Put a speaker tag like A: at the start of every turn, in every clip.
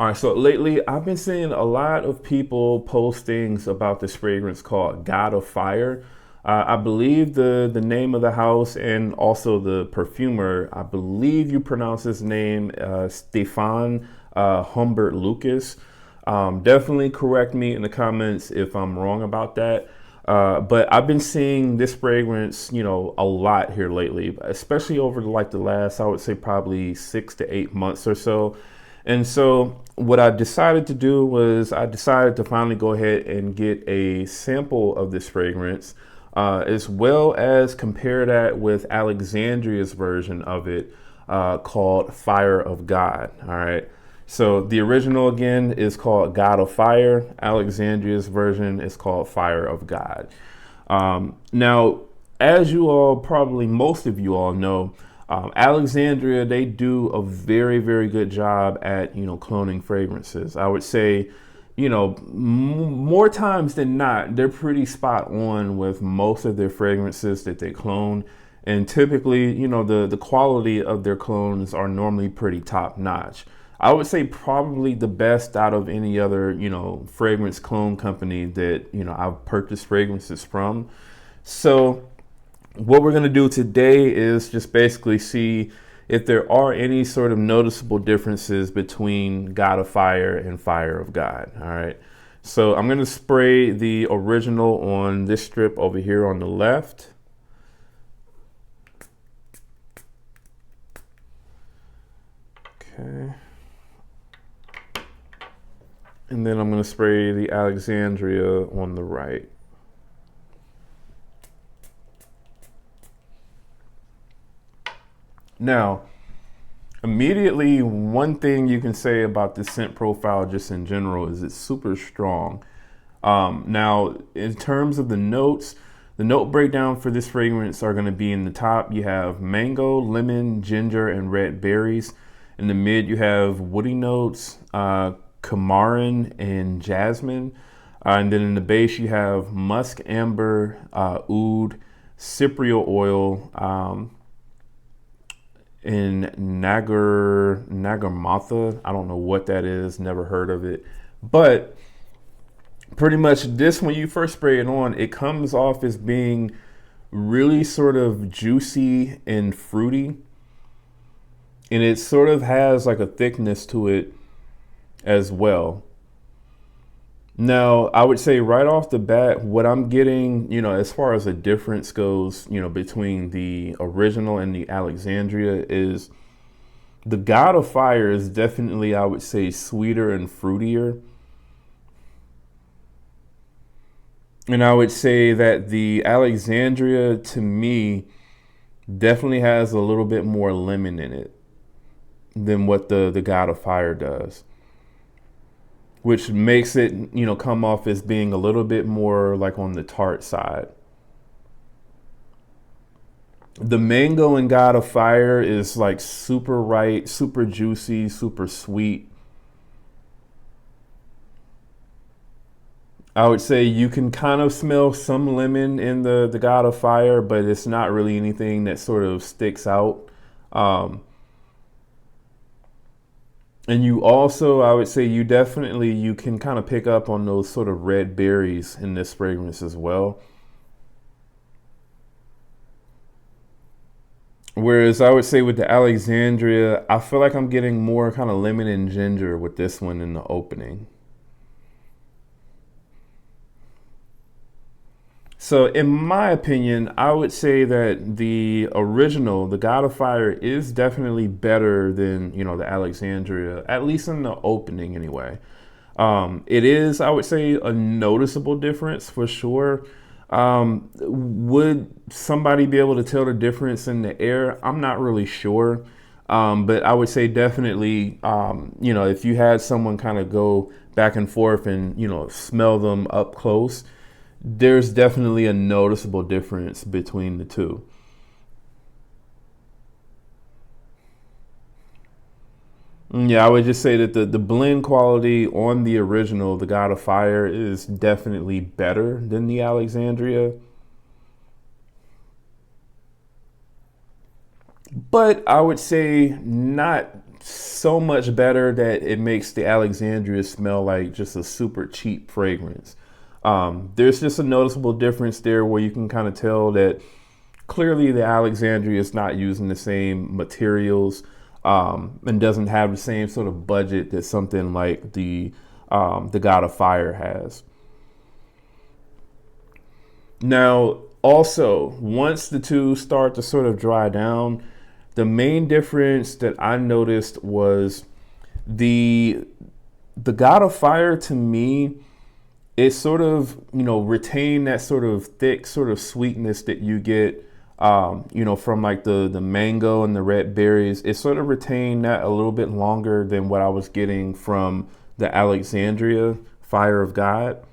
A: All right, so lately I've been seeing a lot of people post things about this fragrance called God of Fire. I believe the name of the house and also the perfumer, I believe you pronounce his name Stephane Humbert Lucas. Definitely correct me in the comments if I'm wrong about that. But I've been seeing this fragrance, a lot here lately, especially over like the last, I would say probably 6 to 8 months or so. And so what I decided to do was I decided to finally go ahead and get a sample of this fragrance, as well as compare that with Alexandria's version of it, called Fire of God. All right. So the original again is called God of Fire. Alexandria's version is called Fire of God. Now, as you all probably most of you all know, Alexandria, they do a very, very good job at, cloning fragrances. I would say, more times than not, they're pretty spot on with most of their fragrances that they clone. And typically, the quality of their clones are normally pretty top notch. I would say probably the best out of any other, fragrance clone company that, I've purchased fragrances from. So what we're going to do today is just basically see if there are any sort of noticeable differences between God of Fire and Fire of God. All right. So I'm going to spray the original on this strip over here on the left. Okay. And then I'm going to spray the Alexandria on the right. Now, immediately, one thing you can say about the scent profile just in general is it's super strong. Now, in terms of the notes, the note breakdown for this fragrance are going to be in the top. You have mango, lemon, ginger, and red berries. In the mid, you have woody notes, coumarin, and jasmine. And then in the base, you have musk, amber, oud, cypriol oil, in Nagarmatha. I don't know what that is, never heard of it. But pretty much this, when you first spray it on, it comes off as being really sort of juicy and fruity. And it sort of has like a thickness to it as well. Now, I would say right off the bat, what I'm getting, as far as a difference goes, between the original and the Alexandria is the God of Fire is definitely, I would say, sweeter and fruitier. And I would say that the Alexandria, to me, definitely has a little bit more lemon in it than what the God of Fire does, which makes it, come off as being a little bit more like on the tart side. The mango in God of Fire is like super ripe, super juicy, super sweet. I would say you can kind of smell some lemon in the God of Fire, but it's not really anything that sort of sticks out. And you also, I would say you can kind of pick up on those sort of red berries in this fragrance as well. Whereas I would say with the Alexandria, I feel like I'm getting more kind of lemon and ginger with this one in the opening. So in my opinion, I would say that the original, the God of Fire, is definitely better than, the Alexandria, at least in the opening anyway. It is, I would say, a noticeable difference for sure. Would somebody be able to tell the difference in the air? I'm not really sure. But I would say definitely, if you had someone kind of go back and forth and, smell them up close, there's definitely a noticeable difference between the two. Yeah, I would just say that the blend quality on the original, the God of Fire, is definitely better than the Alexandria. But I would say not so much better that it makes the Alexandria smell like just a super cheap fragrance. There's just a noticeable difference there where you can kind of tell that clearly the Alexandria is not using the same materials, and doesn't have the same sort of budget that something like the God of Fire has. Now, also, once the two start to sort of dry down, the main difference that I noticed was the the God of Fire to me, it sort of, retain that sort of thick sort of sweetness that you get, from like the mango and the red berries. It sort of retained that a little bit longer than what I was getting from the Alexandria Fire of God.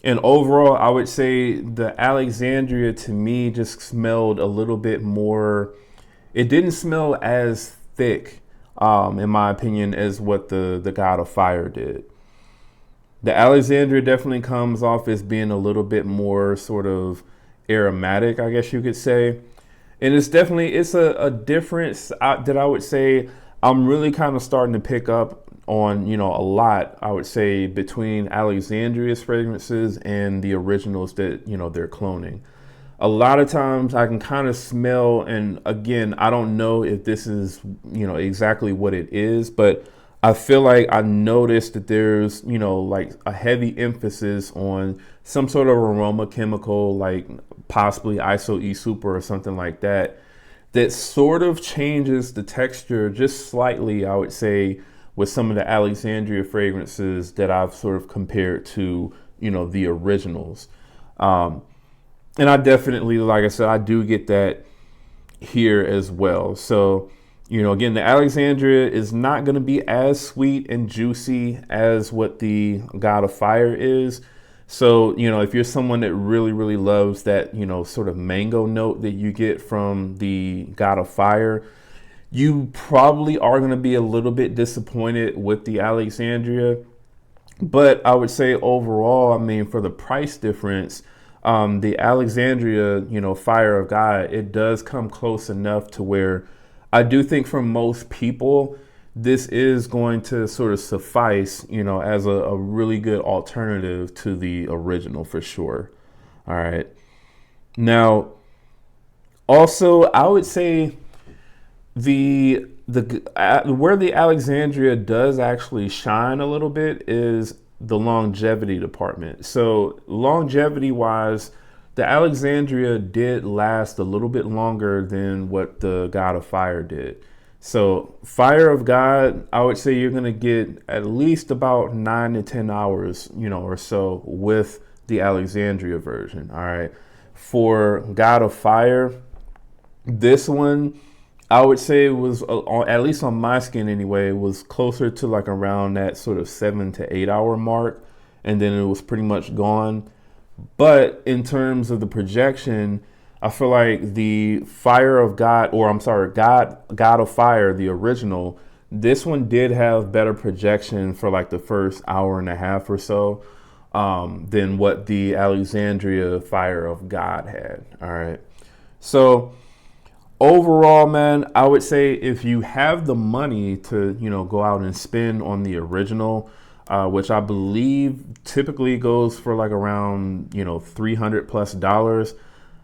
A: And overall, I would say the Alexandria to me just smelled a little bit more. It didn't smell as thick, in my opinion, as what the God of Fire did. The Alexandria definitely comes off as being a little bit more sort of aromatic, I guess you could say. And it's a difference that I would say I'm really kind of starting to pick up on, a lot, I would say, between Alexandria's fragrances and the originals that, they're cloning. A lot of times I can kind of smell, and again, I don't know if this is, exactly what it is, but I feel like I noticed that there's, like a heavy emphasis on some sort of aroma chemical, like possibly iso e super or something like that, that sort of changes the texture just slightly, I would say, with some of the Alexandria fragrances that I've sort of compared to, the originals. And I definitely, like I said, I do get that here as well. So, again, the Alexandria is not going to be as sweet and juicy as what the God of Fire is. So, if you're someone that really, really loves that, sort of mango note that you get from the God of Fire, you probably are going to be a little bit disappointed with the Alexandria. But I would say overall, I mean, for the price difference, the Alexandria, Fire of God, it does come close enough to where I do think for most people, this is going to sort of suffice, as a really good alternative to the original for sure. All right. Now, also, I would say where the Alexandria does actually shine a little bit is the longevity department. So longevity wise, the Alexandria did last a little bit longer than what the God of Fire did. So Fire of God, I would say you're going to get at least about 9 to 10 hours, or so with the Alexandria version. All right. For God of Fire, this one, I would say it was, at least on my skin anyway, was closer to like around that sort of 7 to 8 hour mark. And then it was pretty much gone. But in terms of the projection, I feel like the Fire of God, or I'm sorry, God of Fire, the original, this one did have better projection for like the first hour and a half or so, than what the Alexandria Fire of God had. All right. So overall, man, I would say if you have the money to, go out and spend on the original, which I believe typically goes for like around, $300+.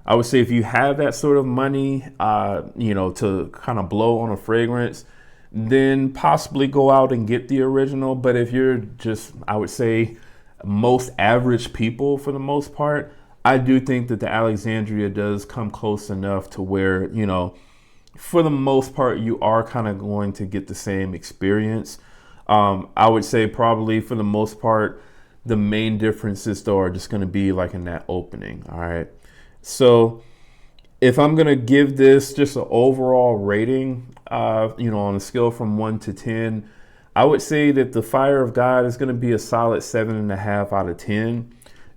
A: I would say if you have that sort of money, to kind of blow on a fragrance, then possibly go out and get the original. But if you're just, I would say, most average people for the most part, I do think that the Alexandria does come close enough to where, for the most part, you are kind of going to get the same experience. I would say probably for the most part, the main differences though are just going to be like in that opening. All right. So if I'm going to give this just an overall rating, on a scale from 1 to 10, I would say that the Fire of God is going to be a solid 7.5 out of 10.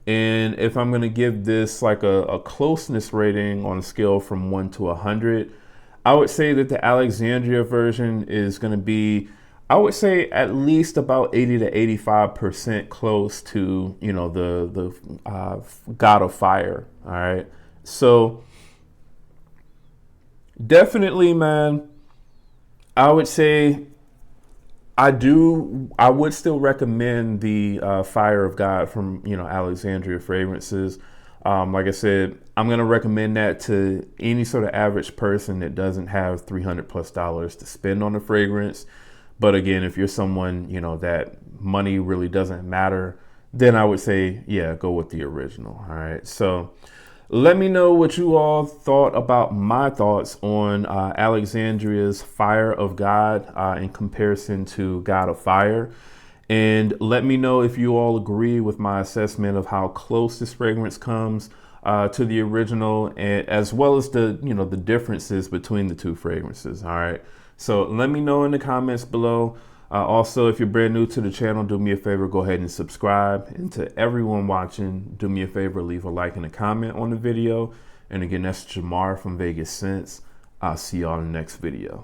A: And if I'm going to give this like a closeness rating on a scale from 1 to 100, I would say that the Alexandria version is going to be, I would say, at least about 80 to 85% close to, the God of Fire. All right. So definitely, man, I would say I would still recommend the Fire of God from, Alexandria Fragrances. Like I said, I'm going to recommend that to any sort of average person that doesn't have $300+ to spend on a fragrance. But again, if you're someone, that money really doesn't matter, then I would say, yeah, go with the original. All right. So let me know what you all thought about my thoughts on Alexandria's Fire of God in comparison to God of Fire. And let me know if you all agree with my assessment of how close this fragrance comes to the original, and as well as the differences between the two fragrances. All right. So let me know in the comments below. Also, if you're brand new to the channel, do me a favor, go ahead and subscribe. And to everyone watching, do me a favor, leave a like and a comment on the video. And again, that's Jamar from Vegas Scents. I'll see y'all in the next video.